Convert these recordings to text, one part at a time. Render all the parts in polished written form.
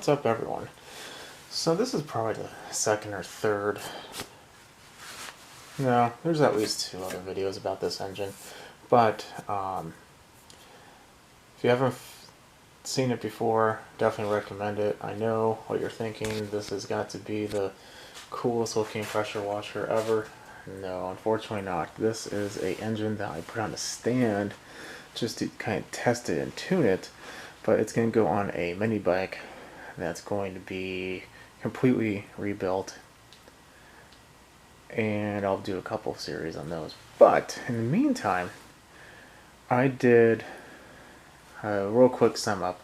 What's up, everyone? So this is probably the second or third. No, there's at least two other videos about this engine, but if you haven't seen it before, definitely recommend it. I know what you're thinking. This has got to be the coolest looking pressure washer ever. No, unfortunately not. This is an engine that I put on a stand just to kind of test it and tune it, but it's going to go on a mini bike that's going to be completely rebuilt, and I'll do a couple of series on those. But in the meantime, I did a real quick sum up.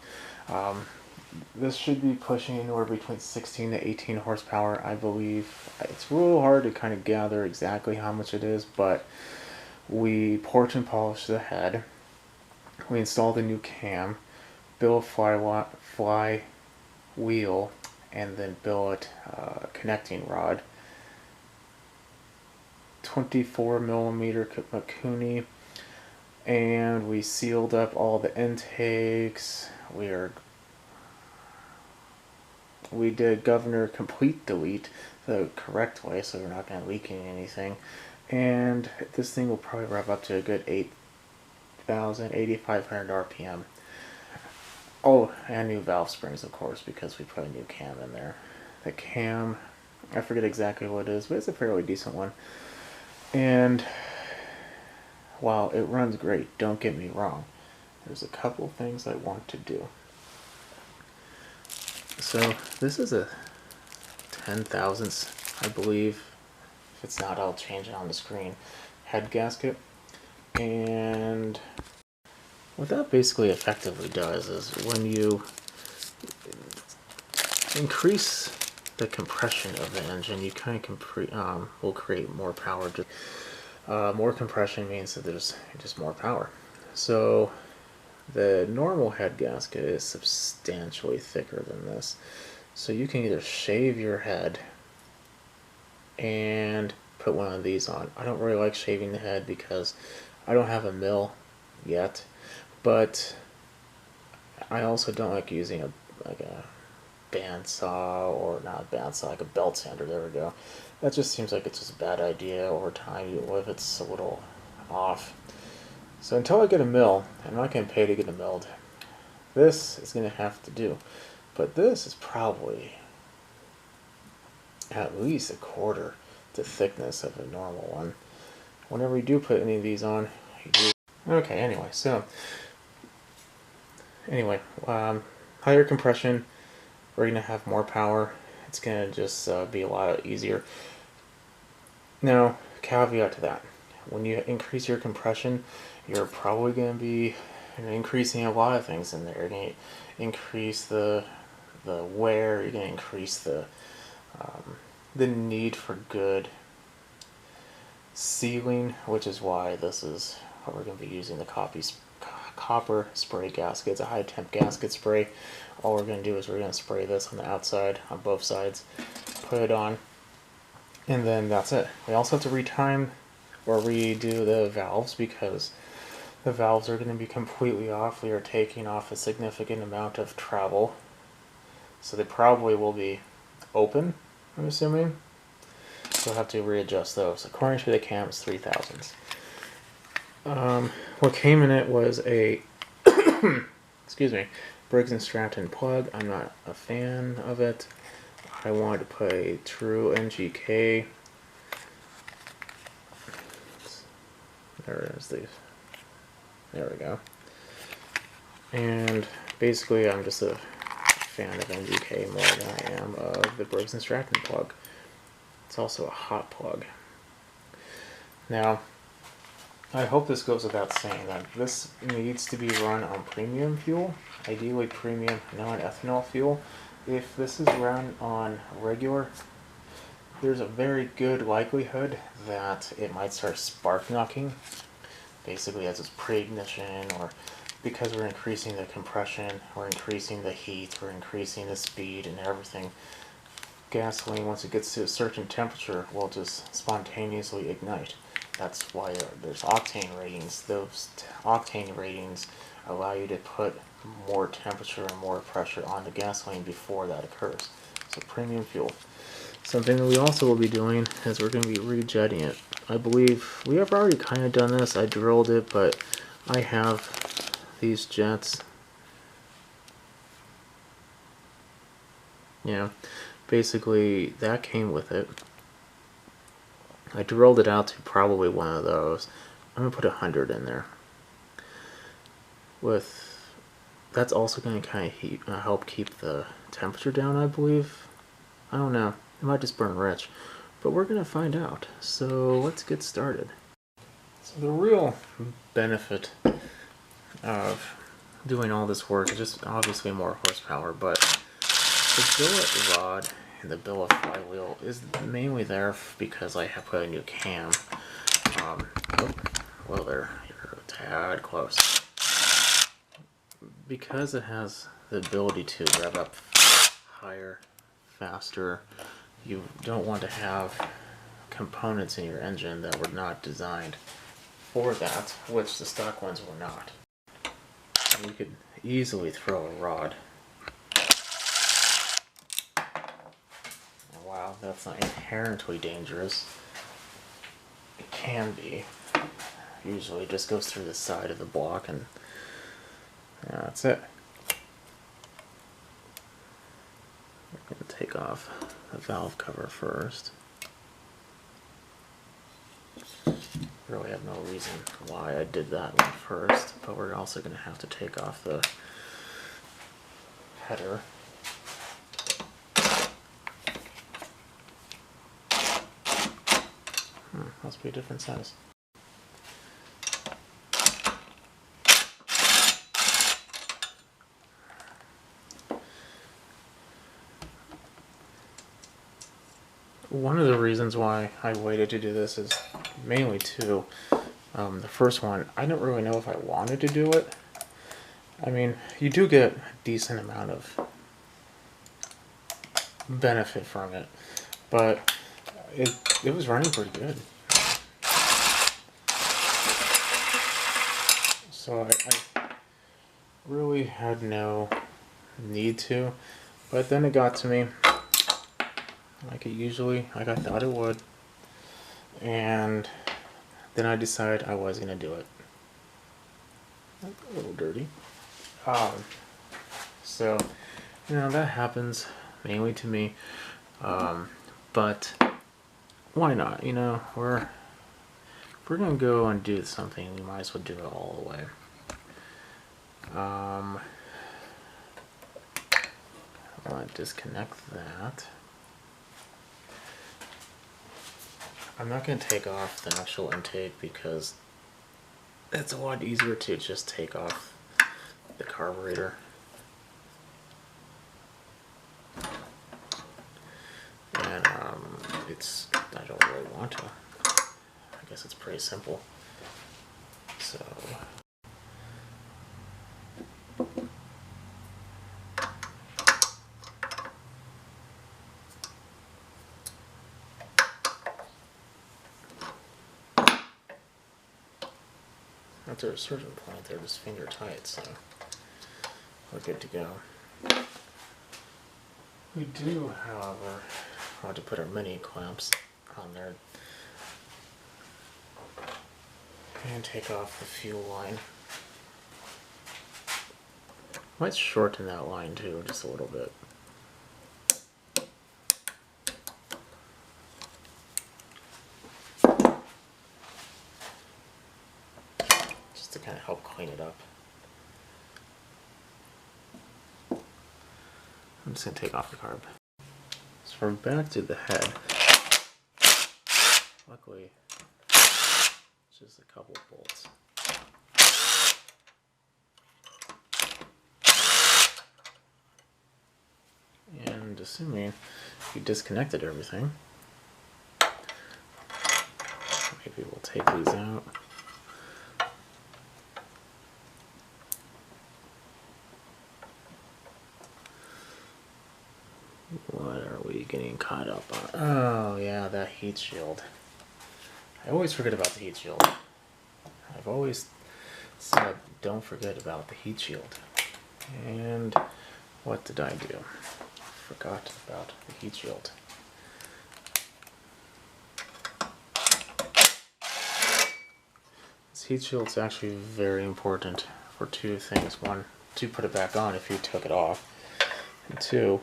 This should be pushing anywhere between 16 to 18 horsepower, I believe. It's real hard to kind of gather exactly how much it is, but we porch and polished the head. We installed a new cam, built a fly wheel, and then built a connecting rod. 24 millimeter Makuni, and we sealed up all the intakes. We did governor complete delete the correct way, so we're not going to leak anything. And this thing will probably rev up to a good 8,500 RPM. Oh, and new valve springs, of course, because we put a new cam in there. The cam, I forget exactly what it is, but it's a fairly decent one. And while it runs great, don't get me wrong, there's a couple things I want to do. So this is a 10 thousandths, I believe. If it's not, I'll change it on the screen. Head gasket. And what that basically effectively does is when you increase the compression of the engine, you kind of will create more power. More compression means that there's just more power. So the normal head gasket is substantially thicker than this. So you can either shave your head and put one of these on. I don't really like shaving the head because I don't have a mill yet, but I also don't like using a bandsaw, or not a bandsaw, like a belt sander. There we go. That just seems like it's just a bad idea over time, if it's a little off. So until I get a mill, I'm not going to pay to get a milled. This is going to have to do. But this is probably at least a quarter the thickness of a normal one. Whenever you do put any of these on, you do. Okay, anyway, higher compression, we're going to have more power. It's going to just be a lot easier. Now, caveat to that, when you increase your compression, you're probably going to be increasing a lot of things in there. You're going to increase the wear, you're going to increase the need for good sealing, which is why this is what we're going to be using, the copper spray gasket. It's a high temp gasket spray. All we're going to do is we're going to spray this on the outside, on both sides, put it on, and then that's it. We also have to retime or redo the valves because the valves are going to be completely off. We are taking off a significant amount of travel, so they probably will be open, I'm assuming. So we'll have to readjust those. According to the cam, it's 3 thousandths. What came in it was a excuse me, Briggs & Stratton plug. I'm not a fan of it. I wanted to put a true NGK. There we go. And basically I'm just a fan of NGK more than I am of the Briggs & Stratton plug. It's also a hot plug. Now, I hope this goes without saying that this needs to be run on premium fuel, ideally premium non-ethanol fuel. If this is run on regular, there's a very good likelihood that it might start spark knocking, basically as its pre-ignition, or because we're increasing the compression, we're increasing the heat, we're increasing the speed and everything. Gasoline, once it gets to a certain temperature, will just spontaneously ignite. That's why there's octane ratings. Those octane ratings allow you to put more temperature and more pressure on the gasoline before that occurs. So premium fuel. Something that we also will be doing is we're going to be rejetting it. I believe we have already kind of done this. I drilled it, but I have these jets. Yeah, basically that came with it. I drilled it out to probably one of those. I'm going to put 100 in there. That's also going to kind of help keep the temperature down, I believe. I don't know. It might just burn rich. But we're going to find out. So let's get started. So the real benefit of doing all this work is just obviously more horsepower, but the billet rod and the billet flywheel is mainly there because I have put a new cam. Well, there, you're a tad close. Because it has the ability to rev up higher, faster, you don't want to have components in your engine that were not designed for that, which the stock ones were not. You could easily throw a rod. Wow, that's not inherently dangerous. It can be. Usually it just goes through the side of the block and yeah, that's it. We're going to take off the valve cover first. Really have no reason why I did that one first, but we're also going to have to take off the header. Must be a different size. One of the reasons why I waited to do this is mainly two. The first one, I don't really know if I wanted to do it. I mean, you do get a decent amount of benefit from it, but it was running pretty good. So I really had no need to, but then it got to me like I thought it would, and then I decided I was going to do it. A little dirty. So, you know, that happens mainly to me, but why not? You know, if we're going to go and do something, we might as well do it all the way. I'll disconnect that. I'm not going to take off the actual intake because it's a lot easier to just take off the carburetor. And I don't really want to. I guess it's pretty simple. So after a certain point, they're just finger tight, so we're good to go. We do, however, want to put our mini clamps on there and take off the fuel line. Might shorten that line too, just a little bit. Just to kind of help clean it up. I'm just going to take off the carb. So we're back to the head. Luckily, it's just a couple of bolts. And assuming you disconnected everything, maybe we'll take these out. What are we getting caught up on? Oh yeah, that heat shield. I always forget about the heat shield. I've always said don't forget about the heat shield. And what did I do? Forgot about the heat shield. This heat shield's actually very important for two things. One, to put it back on if you took it off. And two,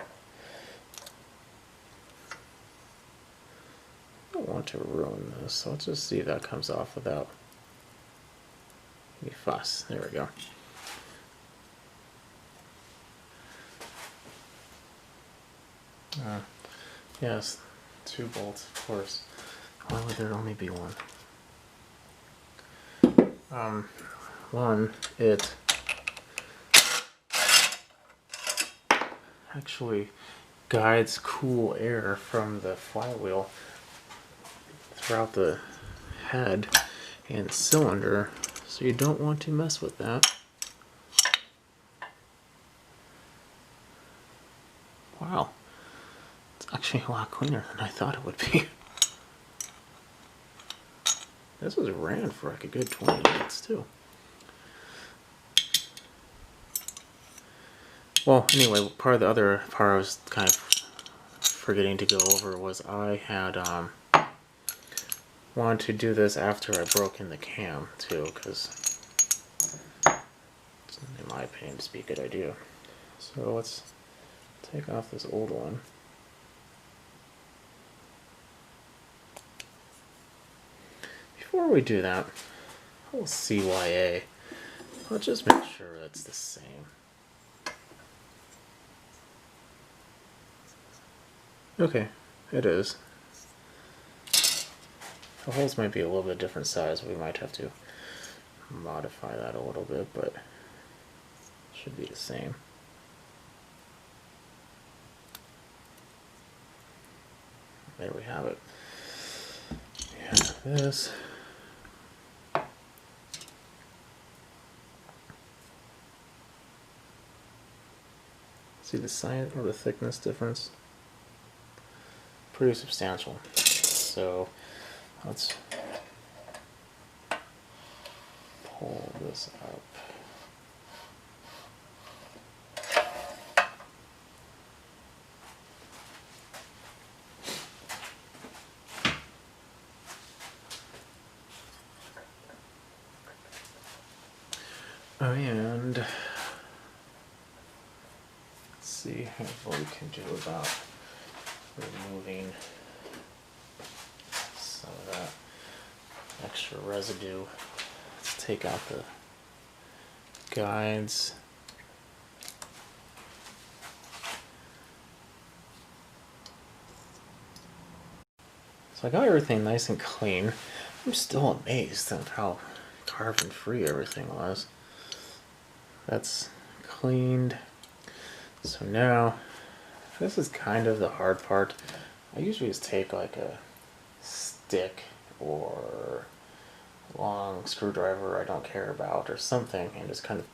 I don't want to ruin this, so let's just see if that comes off without any fuss. There we go. Yes, 2 bolts, of course. Why would there only be one? One, it actually guides cool air from the flywheel throughout the head and cylinder, so you don't want to mess with that. Wow, it's actually a lot cleaner than I thought it would be. This was ran for like a good 20 minutes too. Well, anyway, part of the other part I was kind of forgetting to go over was I had wanted to do this after I broke in the cam too, because in my opinion this would be a good idea. So let's take off this old one. Before we do that, we'll CYA. I'll just make sure it's the same. Okay, it is. The holes might be a little bit different size. We might have to modify that a little bit, but it should be the same. There we have it. Yeah, this. See the size or the thickness difference? Pretty substantial. So let's pull this up. And let's see what we can do about removing some of that extra residue. Let's take out the guides. So I got everything nice and clean. I'm still amazed at how carbon free everything was. That's cleaned. So now, this is kind of the hard part. I usually just take like a stick or long screwdriver I don't care about or something and just kind of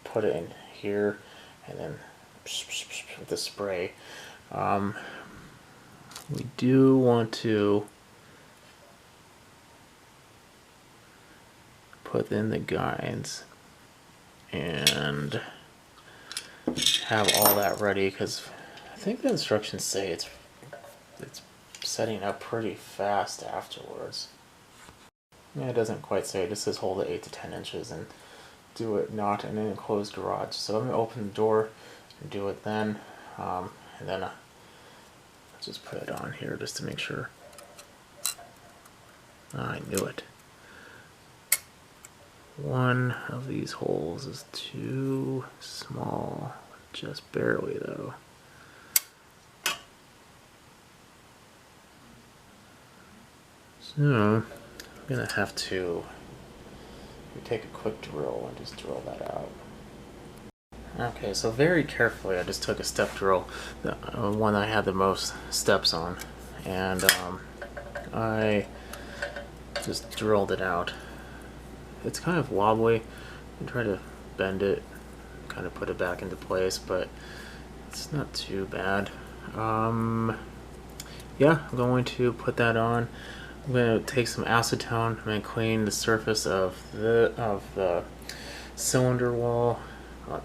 put it in here and then with the spray. We do want to put in the guides and have all that ready, because I think the instructions say it's setting up pretty fast afterwards. Yeah, it doesn't quite say. It just says hold it 8 to 10 inches and do it not in an enclosed garage. So I'm going to open the door and do it then, and then I'll just put it on here just to make sure. I knew it. One of these holes is too small, just barely though. So I'm gonna have to take a quick drill and just drill that out. Okay, so very carefully I just took a step drill, the one I had the most steps on, and I just drilled it out. It's kind of wobbly. I try to bend it, kind of put it back into place, but it's not too bad. Yeah, I'm going to put that on. I'm going to take some acetone and clean the surface of the cylinder wall,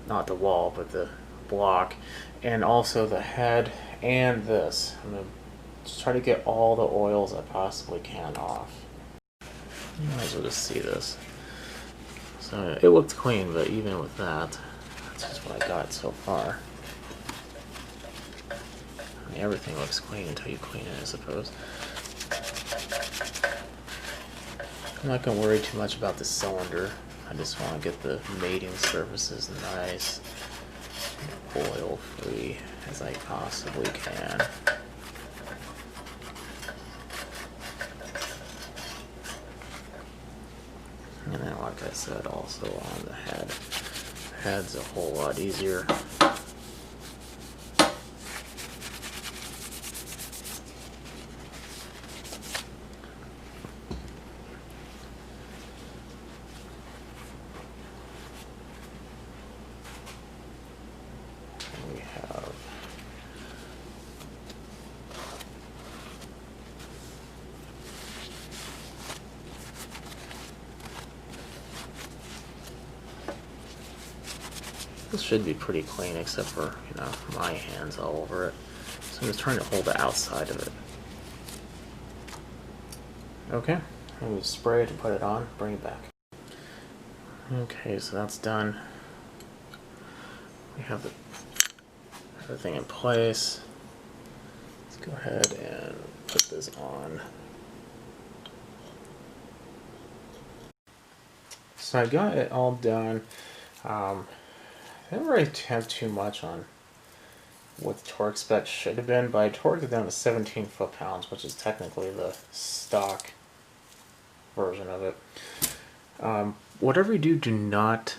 not the wall, but the block, and also the head and this. I'm going to just try to get all the oils I possibly can off. You might as well just see this. So it looked clean, but even with that, that's just what I got so far. I mean, everything looks clean until you clean it, I suppose. I'm not going to worry too much about the cylinder. I just want to get the mating surfaces nice and oil free as I possibly can. And then, like I said, also on the head. The head's a whole lot easier. We have this should be pretty clean except for, you know, my hands all over it. So I'm just trying to hold the outside of it. Okay, I'm going to spray it and put it on, bring it back. Okay, so that's done. We have everything in place. Let's go ahead and put this on. So I got it all done. I didn't really attempt too much on what the torque spec should have been, but I torqued it down to 17 foot-pounds, which is technically the stock version of it. Whatever you do, do not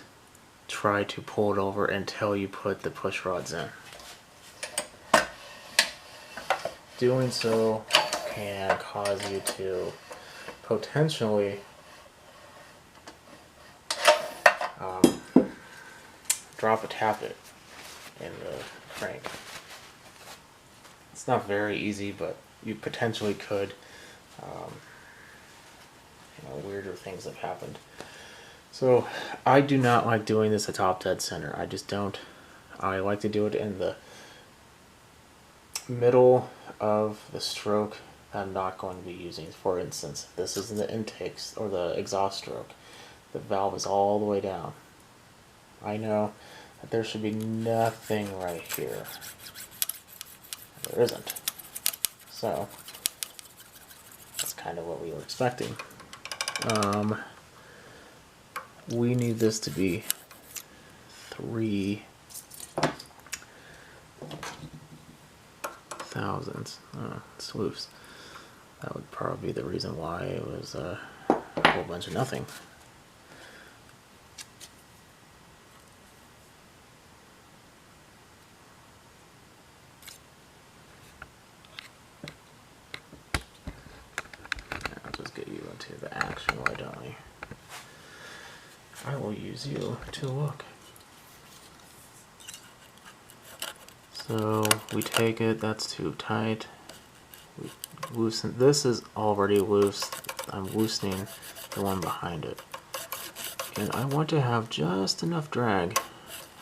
try to pull it over until you put the push rods in. Doing so can cause you to potentially drop a tappet in the crank. It's not very easy, but you potentially could. You know, weirder things have happened. So I do not like doing this at top dead center. I just don't. I like to do it in the middle of the stroke that I'm not going to be using. For instance, this is the intakes or the exhaust stroke. The valve is all the way down. I know that there should be nothing right here. There isn't. So that's kind of what we were expecting. We need this to be 3 thousandths. It's loose. That would probably be the reason why it was a whole bunch of nothing. I'll just get you into the action, why don't we? I will use you to look. So we take it, that's too tight. We loosen, this is already loose. I'm loosening the one behind it. And I want to have just enough drag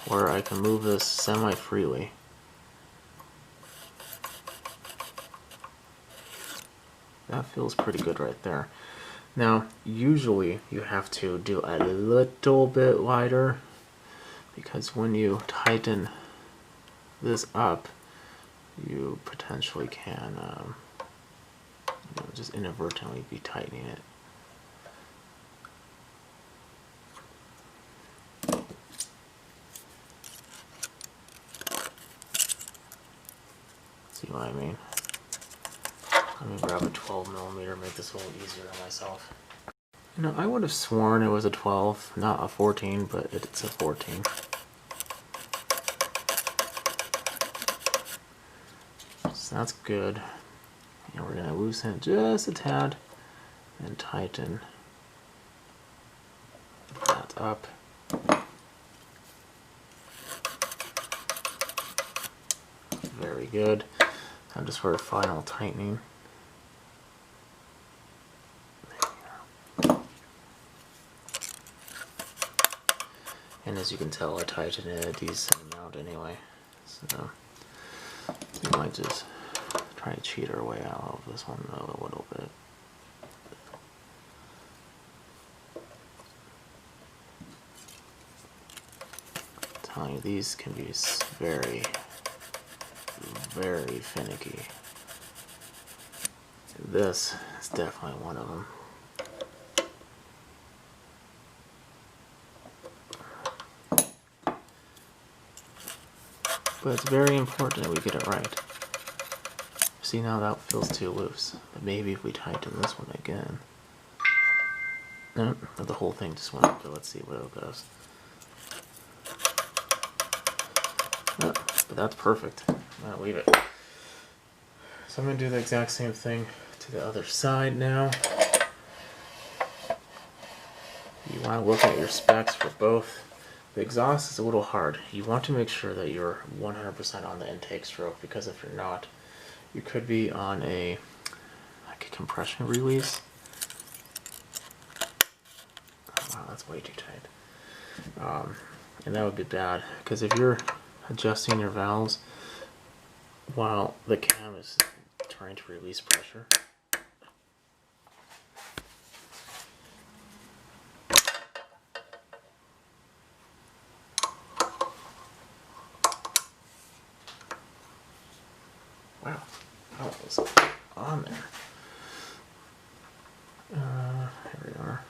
where I can move this semi-freely. That feels pretty good right there. Now, usually you have to do a little bit wider because when you tighten this up, you potentially can you know, just inadvertently be tightening it. See what I mean? Let me grab a 12mm, make this a little easier on myself. You know, I would have sworn it was a 12, not a 14, but it's a 14. So that's good. And we're going to loosen it just a tad and tighten that up. Very good. Now just for a final tightening. And as you can tell, I tightened it a decent amount anyway. So we might just try to cheat our way out of this one a little bit. I'm telling you, these can be very, very finicky. This is definitely one of them. But it's very important that we get it right. See, now that feels too loose. But maybe if we tighten this one again. No, the whole thing just went up, but let's see where it goes. Oh, but that's perfect. I'll leave it. So I'm going to do the exact same thing to the other side now. You want to look at your specs for both. The exhaust is a little hard. You want to make sure that you're 100% on the intake stroke, because if you're not, you could be on a compression release. Oh, wow, that's way too tight. And that would be bad, because if you're adjusting your valves while the cam is trying to release pressure, wow, that was on there. Here we are.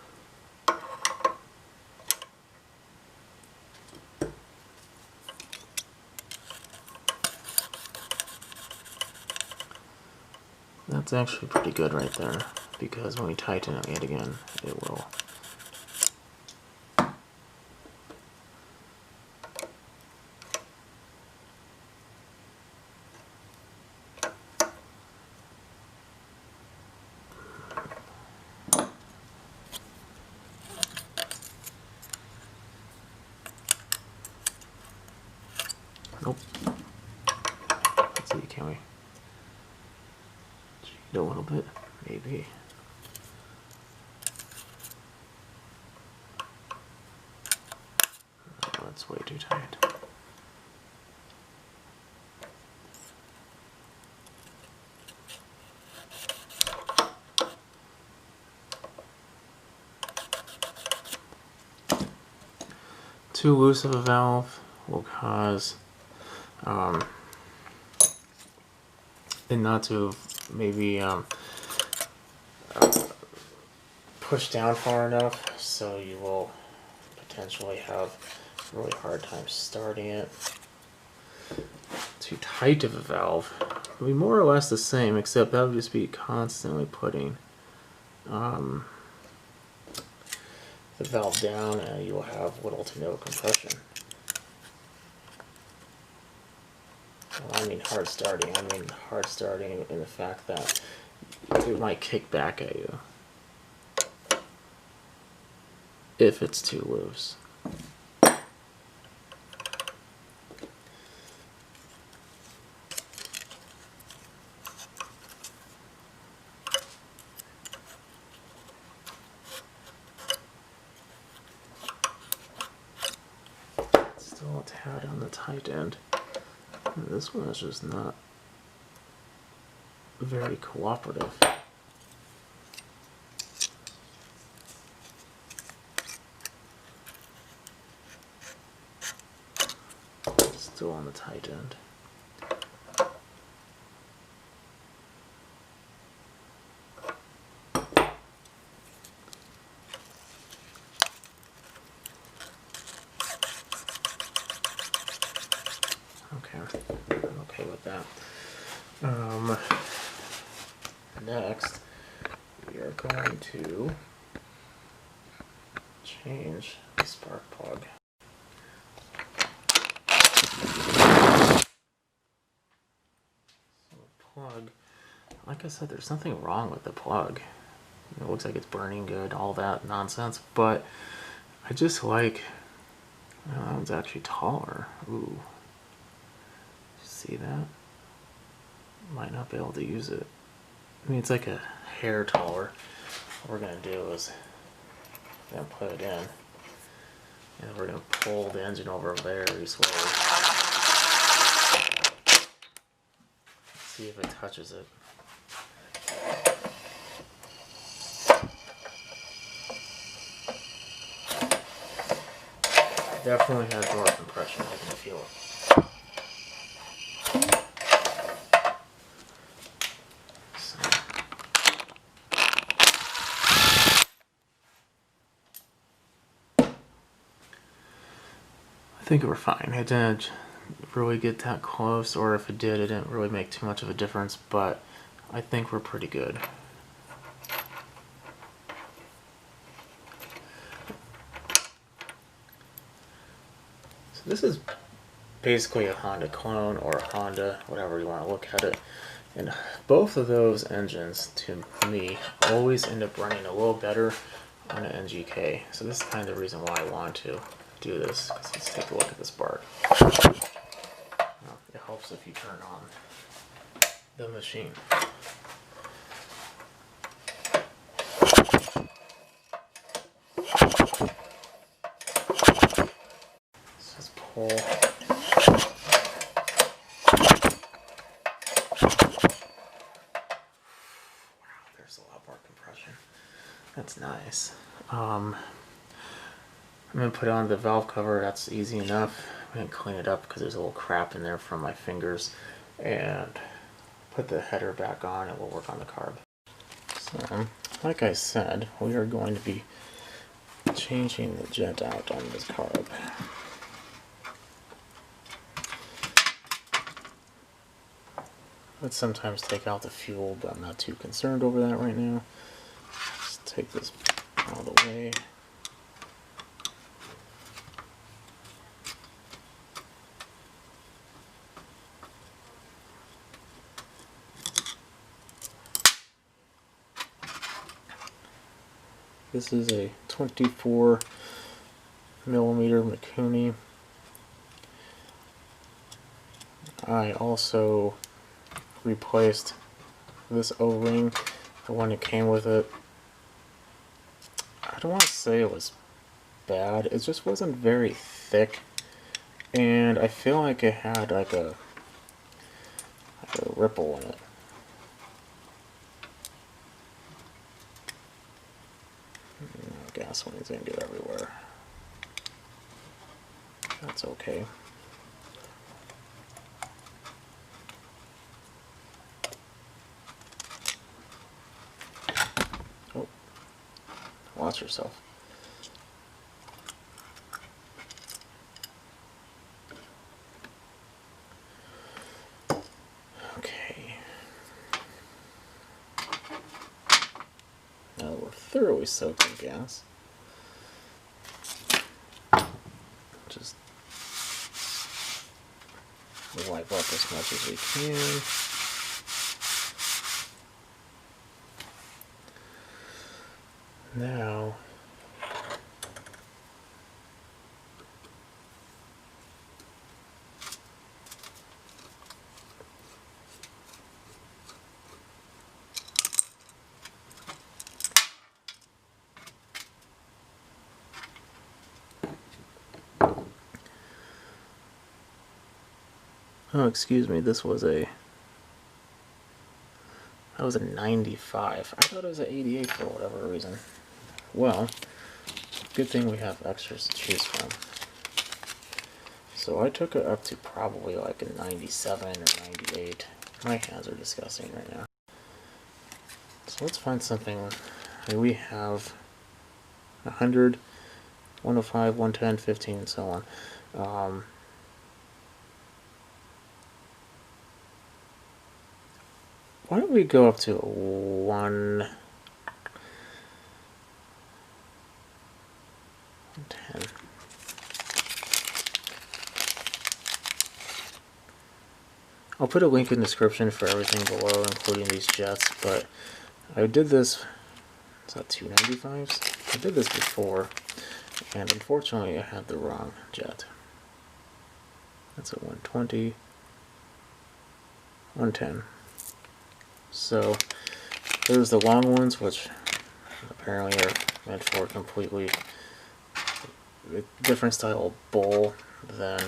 That's actually pretty good right there, because when we tighten it yet again, it will. Nope. Let's see, can we cheat a little bit? Maybe. Oh, that's way too tight. Too loose of a valve will cause it not to maybe push down far enough, so you will potentially have a really hard time starting it. Too tight of a valve will be more or less the same, except that would just be constantly putting the valve down, and you will have little to no compression. Well, I mean hard starting. I mean hard starting in the fact that it might kick back at you if it's too loose. Still a tad on the tight end. And this one is just not very cooperative. Still on the tight end. Okay, I'm okay with that. Next, we are going to change the spark plug. So the plug, like I said, there's nothing wrong with the plug. It looks like it's burning good, all that nonsense, but I just like, oh, that one's actually taller. Ooh. See that? Might not be able to use it. I mean, it's like a hair taller. What we're gonna do is we're gonna put it in. And we're going to pull the engine over very slowly. See if it touches it. Definitely has more compression, I can feel it. So. I think we're fine. It didn't really get that close, or if it did, it didn't really make too much of a difference, but I think we're pretty good. This is basically a Honda clone, or a Honda, whatever you want to look at it. And both of those engines, to me, always end up running a little better on an NGK. So this is kind of the reason why I want to do this. Let's take a look at this bar. It helps if you turn on the machine. Let's pull. There's a lot more compression. That's nice. I'm going to put on the valve cover. That's easy enough. I'm going to clean it up because there's a little crap in there from my fingers. And put the header back on and we'll work on the carb. So, like I said, we are going to be changing the jet out on this carb. Let's sometimes take out the fuel, but I'm not too concerned over that right now. Just take this out of the way. This is a 24 millimeter Mikuni. I also replaced this O-ring, the one that came with it. I don't want to say it was bad, it just wasn't very thick, and I feel like it had like a ripple in it. Gasoline's gonna get everywhere. That's okay. Oh, watch yourself. Okay. Now that we're thoroughly soaked in gas, just wipe up as much as we can. Now, oh, excuse me, that was a 95. I thought it was an 88 for whatever reason. Well, good thing we have extras to choose from. So I took it up to probably like a 97 or 98. My hands are disgusting right now. So let's find something. We have 100, 105, 110, 15, and so on. Why don't we go up to 110? I'll put a link in the description for everything below, including these jets, but I did this, is that 295s? I did this before, and unfortunately I had the wrong jet. That's a 120, 110. So there's the long ones, which apparently are meant for completely a different style of bowl than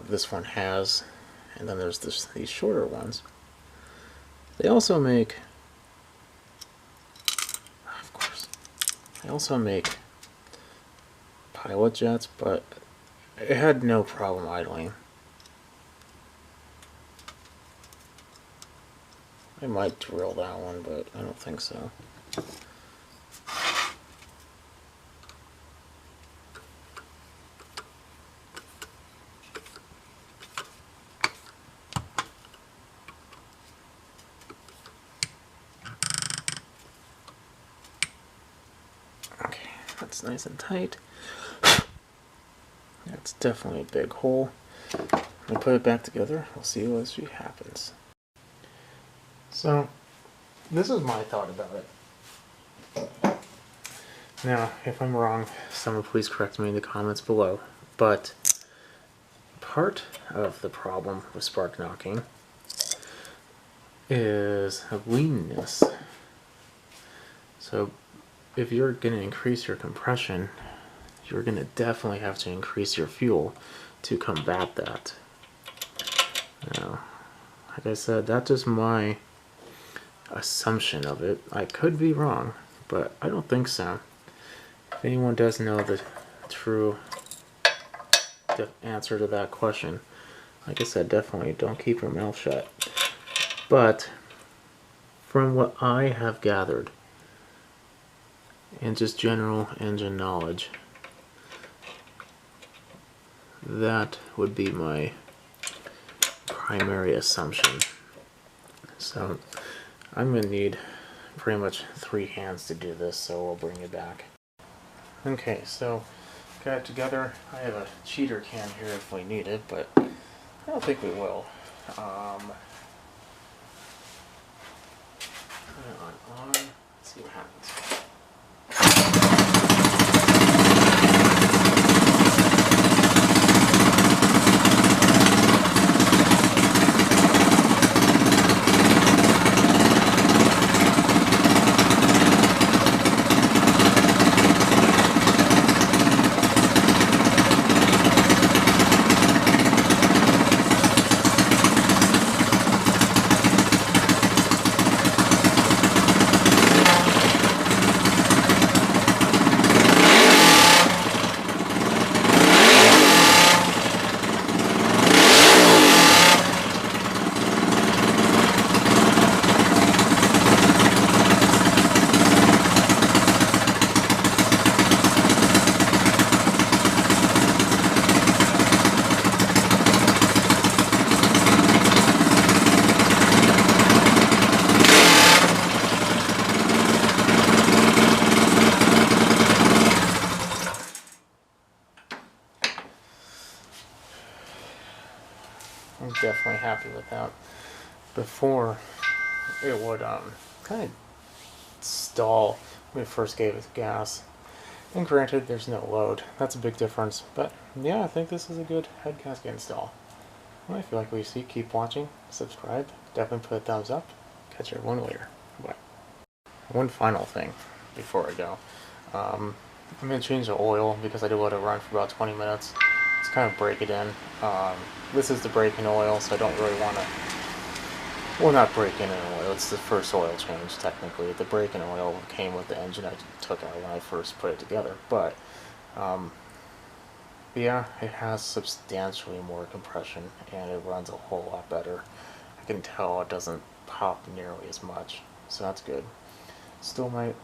this one has. And then there's these shorter ones. They also make, of course, they also make pilot jets, but it had no problem idling. I might drill that one, but I don't think so. Okay, that's nice and tight. That's definitely a big hole. We'll put it back together. We'll see what actually happens. So, this is my thought about it. Now, if I'm wrong, someone please correct me in the comments below. But part of the problem with spark knocking is a leanness. So, if you're going to increase your compression, you're going to definitely have to increase your fuel to combat that. Now, like I said, that's just my assumption of it. I could be wrong, but I don't think so. If anyone does know the true answer to that question, like I said, definitely don't keep your mouth shut. But from what I have gathered and just general engine knowledge, that would be my primary assumption. So I'm going to need pretty much 3 hands to do this, so we'll bring it back. Okay, so got it together. I have a cheater can here if we need it, but I don't think we will. Put it on. Let's see what happens. I'm definitely happy with that. Before, it would kind of stall when we first gave it gas. And granted, there's no load. That's a big difference. But yeah, I think this is a good head gasket install. Well, if you like what you see, keep watching, subscribe, definitely put a thumbs up. Catch everyone later. Bye. One final thing before I go. I'm going to change the oil because I do let it run for about 20 minutes. Just kind of break it in. This is the break-in oil, so I don't really want to, well, not break in an oil, it's the first oil change technically. The break-in oil came with the engine I took out when I first put it together, but yeah, it has substantially more compression and it runs a whole lot better. I can tell it doesn't pop nearly as much, so that's good. Still might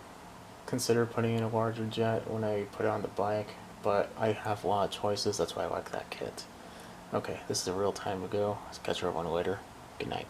consider putting in a larger jet when I put it on the bike, but I have a lot of choices. That's why I like that kit. Okay, this is a real time to go. I'll catch everyone later. Good night.